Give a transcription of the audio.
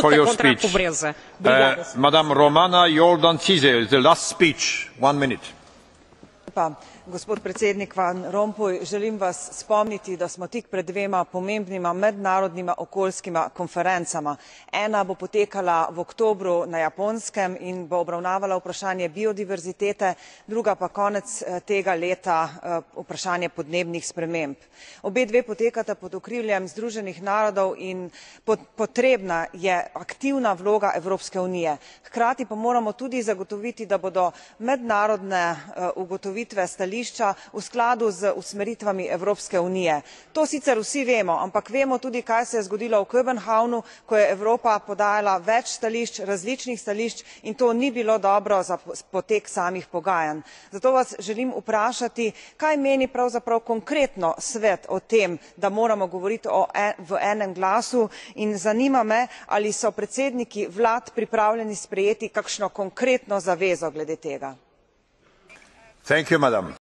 for your speech. Madam Romana Jordan Cizel, the last speech. 1 minute. Gospod predsednik Van Rompuy, želim vas spomniti, da smo tik pred dvema pomembnima mednarodnima okoljskima konferencama. Ena bo potekala v oktobru na Japonskem in bo obravnavala vprašanje biodiverzitete, druga pa konec tega leta vprašanje podnebnih sprememb. Obe dve potekata pod okriljem Združenih narodov in potrebna je aktivna vloga Evropske unije. Hkrati pa moramo tudi zagotoviti, da bodo mednarodne ugotovitve stališča v skladu z usmeritvami Evropske unije. To sicer vsi vemo, ampak vemo tudi, kaj se je zgodilo v Kopenhavnu, ko je Evropa podajala več stališč, različnih stališč in to ni bilo dobro za potek samih pogajanj. Zato vas želim vprašati, kaj meni pravzaprav konkretno Svet o tem, da moramo govoriti v enem glasu, in zanima me, ali so predsedniki vlad pripravljeni sprejeti kakšno konkretno zavezo glede tega. Thank you, madam.